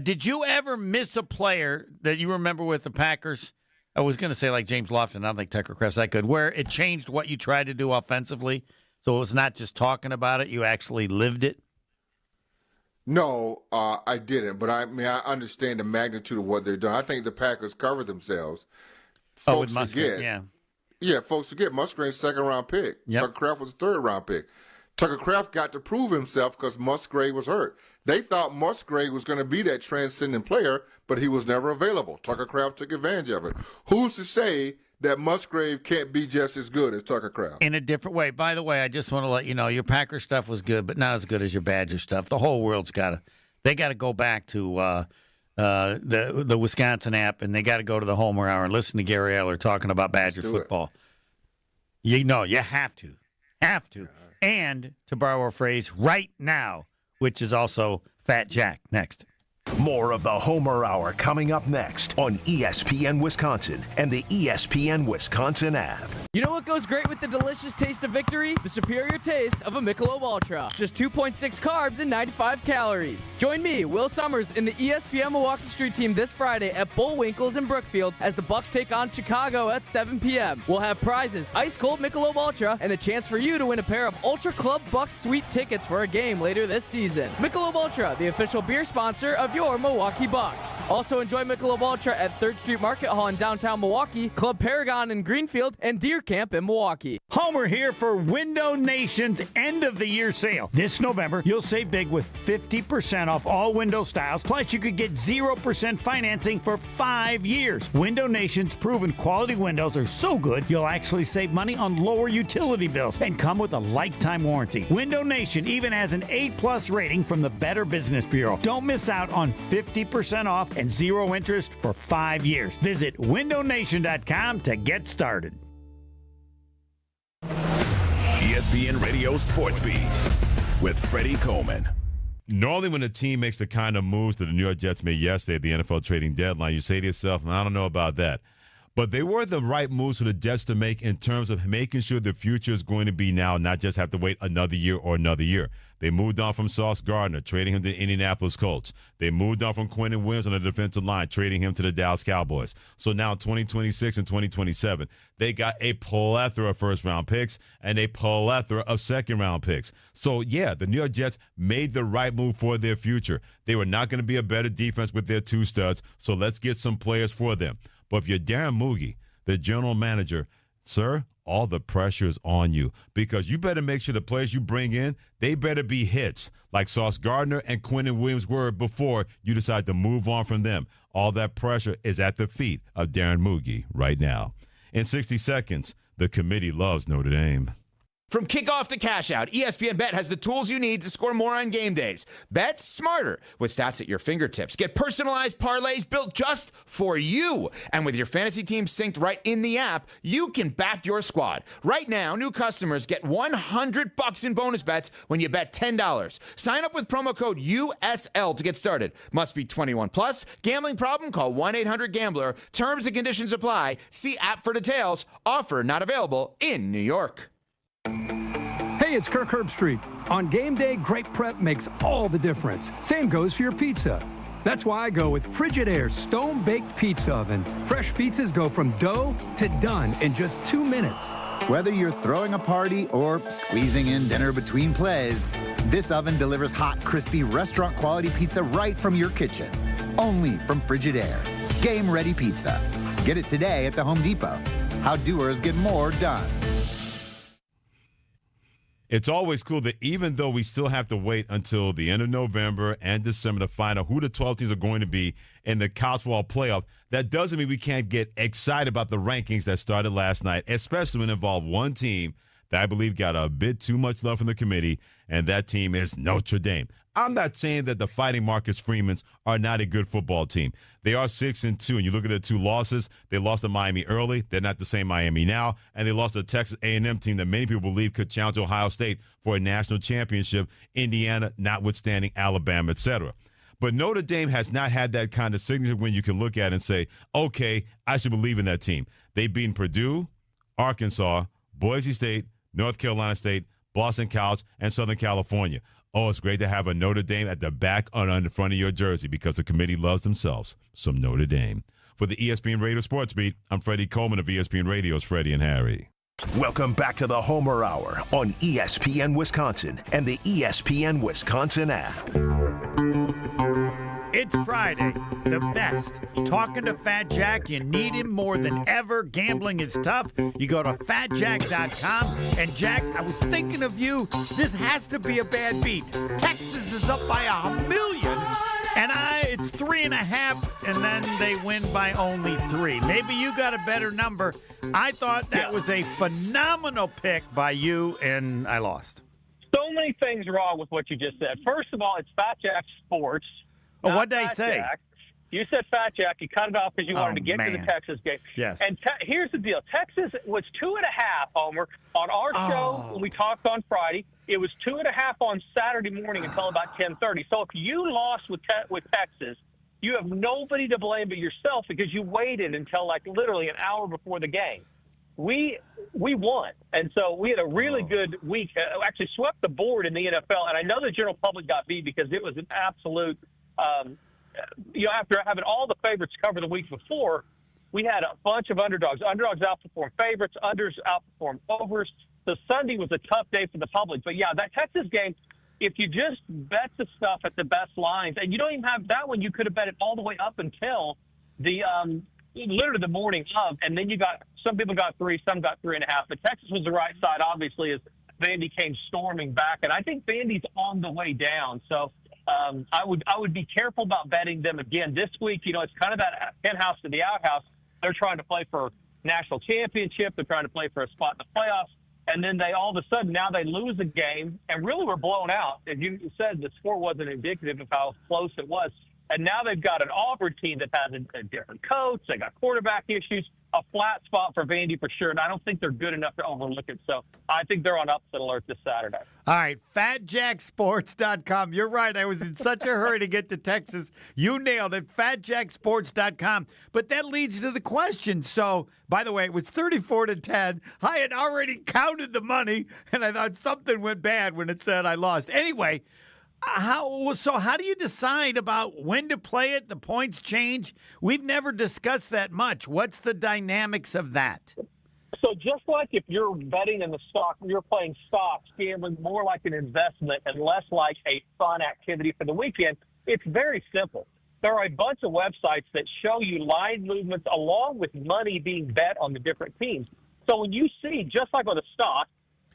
Did you ever miss a player that you remember with the Packers? I was going to say like James Lofton. I don't think Tucker Kraft's that good. Where it changed what you tried to do offensively, so it was not just talking about it; you actually lived it. No, I didn't. But I understand the magnitude of what they're doing. I think the Packers covered themselves. Folks with Musgrave, forget. Yeah, folks forget Musgrave's second-round pick. Yep. Tucker Kraft was a third-round pick. Tucker Kraft got to prove himself because Musgrave was hurt. They thought Musgrave was going to be that transcendent player, but he was never available. Tucker Kraft took advantage of it. Who's to say that Musgrave can't be just as good as Tucker Kraft? In a different way. By the way, I just want to let you know, your Packer stuff was good, but not as good as your Badger stuff. The whole world's got to go back to the Wisconsin app, and they got to go to the Homer Hour and listen to Gary Eller talking about Badger football. You have to. And, to borrow a phrase, right now, which is also Fat Jack. Next. More of the Homer Hour coming up next on ESPN Wisconsin and the ESPN Wisconsin app. You know what goes great with the delicious taste of victory? The superior taste of a Michelob Ultra. Just 2.6 carbs and 95 calories. Join me, Will Summers, in the ESPN Milwaukee Street Team this Friday at Bullwinkle's in Brookfield as the Bucks take on Chicago at 7 p.m. We'll have prizes, ice cold Michelob Ultra, and a chance for you to win a pair of Ultra Club Bucks Suite tickets for a game later this season. Michelob Ultra, the official beer sponsor of your Milwaukee Bucks. Also enjoy Michelob Ultra at 3rd Street Market Hall in downtown Milwaukee, Club Paragon in Greenfield, and Deer Camp in Milwaukee. Homer here for Window Nation's end-of-the-year sale. This November, you'll save big with 50% off all window styles, plus you could get 0% financing for 5 years. Window Nation's proven quality windows are so good, you'll actually save money on lower utility bills and come with a lifetime warranty. Window Nation even has an A+ rating from the Better Business Bureau. Don't miss out on 50% off and 0 interest for 5 years. Visit windownation.com to get started. ESPN Radio Sports Beat with Freddie Coleman. Normally when a team makes the kind of moves that the New York Jets made yesterday at the NFL trading deadline, you say to yourself, I don't know about that. But they were the right moves for the Jets to make in terms of making sure the future is going to be now, not just have to wait another year or another year. They moved on from Sauce Gardner, trading him to the Indianapolis Colts. They moved on from Quentin Williams on the defensive line, trading him to the Dallas Cowboys. So now in 2026 and 2027, they got a plethora of first-round picks and a plethora of second-round picks. So, yeah, the New York Jets made the right move for their future. They were not going to be a better defense with their 2 studs, so let's get some players for them. But if you're Darren Moogie, the general manager, sir, all the pressure is on you because you better make sure the players you bring in, they better be hits like Sauce Gardner and Quentin Williams were before you decide to move on from them. All that pressure is at the feet of Darren Moogie right now. In 60 seconds, the committee loves Notre Dame. From kickoff to cash out, ESPN Bet has the tools you need to score more on game days. Bet smarter with stats at your fingertips. Get personalized parlays built just for you. And with your fantasy team synced right in the app, you can back your squad. Right now, new customers get $100 in bonus bets when you bet $10. Sign up with promo code USL to get started. Must be 21 plus. Gambling problem? Call 1-800-GAMBLER. Terms and conditions apply. See app for details. Offer not available in New York. Hey, it's Kirk Herbstreit. On game day, great prep makes all the difference. Same goes for your pizza. That's why I go with Frigidaire Stone-Baked Pizza Oven. Fresh pizzas go from dough to done in just 2 minutes. Whether you're throwing a party or squeezing in dinner between plays, this oven delivers hot, crispy, restaurant-quality pizza right from your kitchen. Only from Frigidaire. Game-ready pizza. Get it today at the Home Depot. How doers get more done. It's always cool that even though we still have to wait until the end of November and December to find out who the 12 teams are going to be in the college football playoff, that doesn't mean we can't get excited about the rankings that started last night, especially when it involved one team that I believe got a bit too much love from the committee, and that team is Notre Dame. I'm not saying that the Fighting Marcus Freemans are not a good football team. They are 6-2, and you look at the 2 losses. They lost to Miami early. They're not the same Miami now. And they lost to a Texas A&M team that many people believe could challenge Ohio State for a national championship, Indiana notwithstanding Alabama, etc. But Notre Dame has not had that kind of signature when you can look at it and say, okay, I should believe in that team. They've beaten Purdue, Arkansas, Boise State, North Carolina State, Boston College, and Southern California. Oh, it's great to have a Notre Dame at the back or on the front of your jersey because the committee loves themselves some Notre Dame. For the ESPN Radio Sports Beat, I'm Freddie Coleman of ESPN Radio's Freddie and Harry. Welcome back to the Homer Hour on ESPN Wisconsin and the ESPN Wisconsin app. It's Friday, the best. Talking to Fat Jack, you need him more than ever. Gambling is tough. You go to fatjack.com. And Jack, I was thinking of you. This has to be a bad beat. Texas is up by 1 million. And it's 3.5, and then they win by only 3. Maybe you got a better number. I thought that was a phenomenal pick by you, and I lost. So many things wrong with what you just said. First of all, it's Fat Jack Sports. Oh, what'd I say? Jack. You said Fat Jack. You cut it off because you wanted to get to the Texas game. Yes. And here's the deal. Texas was 2.5, Homer, on our show when we talked on Friday. It was 2.5 on Saturday morning until about 10:30. So if you lost with Texas, you have nobody to blame but yourself because you waited until like literally an hour before the game. We won, and so we had a really good week. Actually swept the board in the NFL, and I know the general public got beat because it was an absolute after having all the favorites cover the week before, we had a bunch of underdogs. Underdogs outperformed favorites. Unders outperformed overs. So Sunday was a tough day for the public. But, yeah, that Texas game, if you just bet the stuff at the best lines, and you don't even have that one, you could have bet it all the way up until the literally the morning of, and then you got some people got 3, some got 3.5. But Texas was the right side, obviously, as Vandy came storming back. And I think Vandy's on the way down. So I would be careful about betting them again this week. You know, it's kind of that penthouse to the outhouse. They're trying to play for national championship. They're trying to play for a spot in the playoffs. And then they all of a sudden now they lose a game and really were blown out. As you said, the score wasn't indicative of how close it was. And now they've got an Auburn team that has a different coach. They got quarterback issues, a flat spot for Vandy for sure. And I don't think they're good enough to overlook it. So I think they're on upset alert this Saturday. All right, fatjacksports.com. You're right. I was in such a hurry to get to Texas. You nailed it, fatjacksports.com. But that leads to the question. So, by the way, it was 34-10. I had already counted the money, and I thought something went bad when it said I lost. Anyway, how do you decide about when to play it? The points change. We've never discussed that much. What's the dynamics of that? So just like if you're betting in the stock, you're playing stocks, gambling more like an investment and less like a fun activity for the weekend, it's very simple. There are a bunch of websites that show you line movements along with money being bet on the different teams. So when you see, just like with a stock,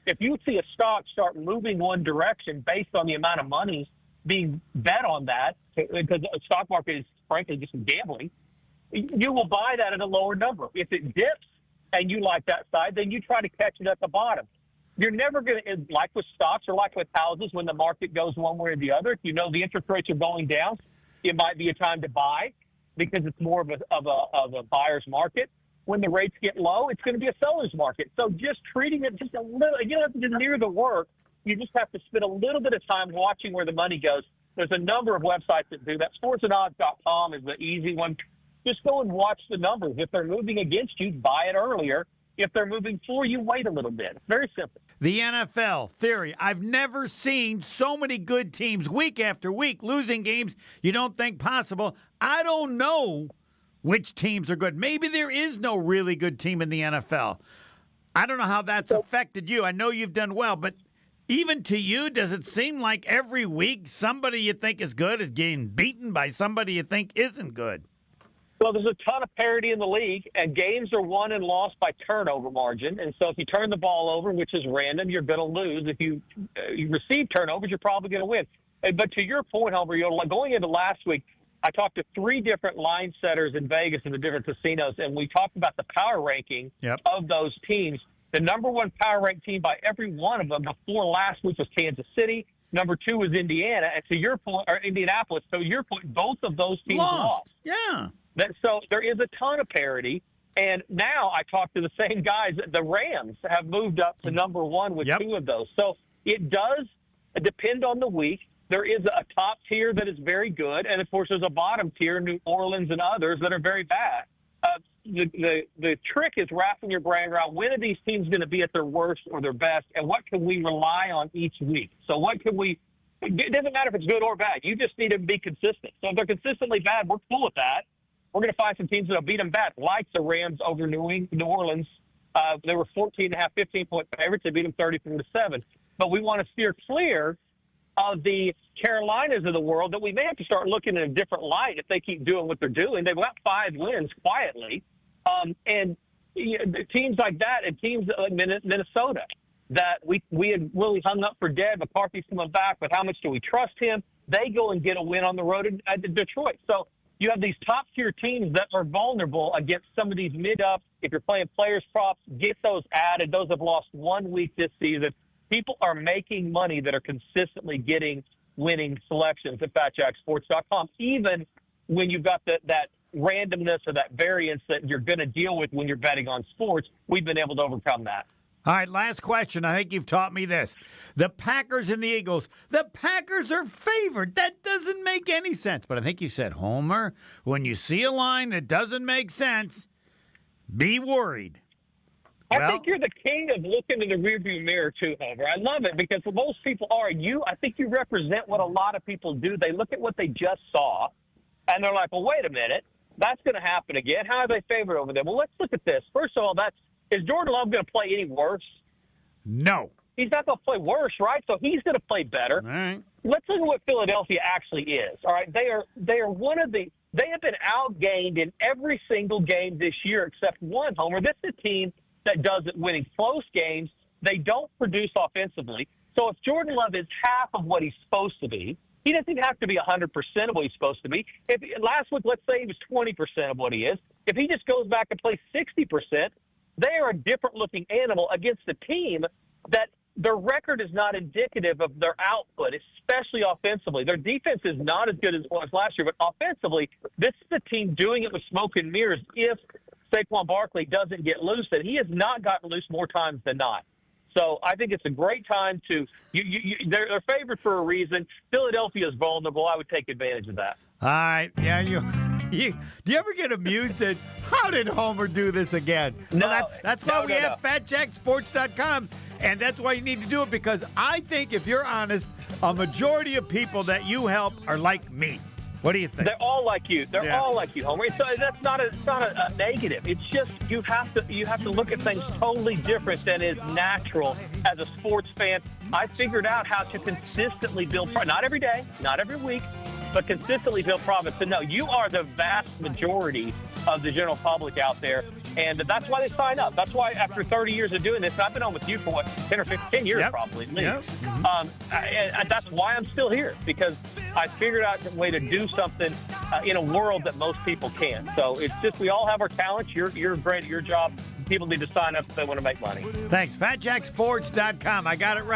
if you see a stock start moving one direction based on the amount of money being bet on that, because the stock market is frankly just gambling, you will buy that at a lower number. If it dips and you like that side, then you try to catch it at the bottom. You're never going to, like with stocks or like with houses, when the market goes one way or the other, if you know the interest rates are going down, it might be a time to buy because it's more of a buyer's market. When the rates get low, it's going to be a seller's market. So just treating it just a little, you don't have to get near the work. You just have to spend a little bit of time watching where the money goes. There's a number of websites that do that. Sportsandodds.com is the easy one. Just go and watch the numbers. If they're moving against you, buy it earlier. If they're moving for you, wait a little bit. It's very simple. The NFL theory. I've never seen so many good teams week after week losing games you don't think possible. I don't know which teams are good. Maybe there is no really good team in the NFL. I don't know how that's affected you. I know you've done well, but even to you, does it seem like every week somebody you think is good is getting beaten by somebody you think isn't good? Well, there's a ton of parity in the league, and games are won and lost by turnover margin. And so if you turn the ball over, which is random, you're going to lose. If you receive turnovers, you're probably going to win. But to your point, Homer, going into last week, I talked to 3 different line setters in Vegas in the different casinos, and we talked about the power ranking of those teams. The number 1 power ranked team by every one of them before last week was Kansas City. Number 2 was Indiana, and to your point, or Indianapolis. So your point, both of those teams lost. Yeah. So there is a ton of parity. And now I talk to the same guys. The Rams have moved up to number 1 with 2 of those. So it does depend on the week. There is a top tier that is very good. And, of course, there's a bottom tier, New Orleans and others, that are very bad. the trick is wrapping your brain around when are these teams going to be at their worst or their best, and what can we rely on each week? So what can we? It doesn't matter if it's good or bad. You just need to be consistent. So if they're consistently bad, we're cool with that. We're going to find some teams that'll beat them bad, like the Rams over New Orleans. They were 14.5, 15-point favorites. They beat them 34-7. But we want to steer clear of the Carolinas of the world that we may have to start looking in a different light if they keep doing what they're doing. They've got 5 wins quietly. And teams like that and teams like Minnesota that we had really hung up for dead. McCarthy's coming back, but how much do we trust him? They go and get a win on the road at Detroit. So you have these top-tier teams that are vulnerable against some of these mid-ups. If you're playing players props, get those added. Those have lost 1 week this season. People are making money that are consistently getting winning selections at FatJackSports.com, even when you've got that randomness or that variance that you're going to deal with when you're betting on sports. We've been able to overcome that. All right, last question. I think you've taught me this. The Packers and the Eagles. The Packers are favored. That doesn't make any sense. But I think you said, Homer, when you see a line that doesn't make sense, be worried. I think you're the king of looking in the rearview mirror, too, Homer. I love it because most people are. I think you represent what a lot of people do. They look at what they just saw, and they're like, well, wait a minute. That's going to happen again. How are they favored over them? Well, let's look at this. First of all, is Jordan Love going to play any worse? No. He's not going to play worse, right? So he's going to play better. All right. Let's look at what Philadelphia actually is. All right, they are one of the. They have been outgained in every single game this year except one. Homer, this is a team that does it winning close games. They don't produce offensively. So if Jordan Love is half of what he's supposed to be, he doesn't have to be 100% of what he's supposed to be. If last week, let's say he was 20% of what he is. If he just goes back and plays 60%, they are a different-looking animal against a team that their record is not indicative of their output, especially offensively. Their defense is not as good as it was last year, but offensively, this is the team doing it with smoke and mirrors if Saquon Barkley doesn't get loose, and he has not gotten loose more times than not. So I think it's a great time to they're favored for a reason. Philadelphia is vulnerable. I would take advantage of that. All right. Yeah, do you ever get amused at how did Homer do this again? No. Well, that's why we have FatJackSports.com, and that's why you need to do it, because I think, if you're honest, a majority of people that you help are like me. What do you think? They're all like you. They're all like you, Homer. So that's not a negative. It's just you have to look at things totally different than is natural as a sports fan. I figured out how to consistently build profit. Not every day, not every week, but consistently build profit. So no, you are the vast majority of the general public out there. And that's why they sign up. That's why after 30 years of doing this, I've been on with you for 10 or 15 years probably at least. And that's why I'm still here, because I figured out a way to do something in a world that most people can't. So it's just, we all have our talents. You're great at your job. People need to sign up if they want to make money. Thanks. FatJackSports.com. I got it right.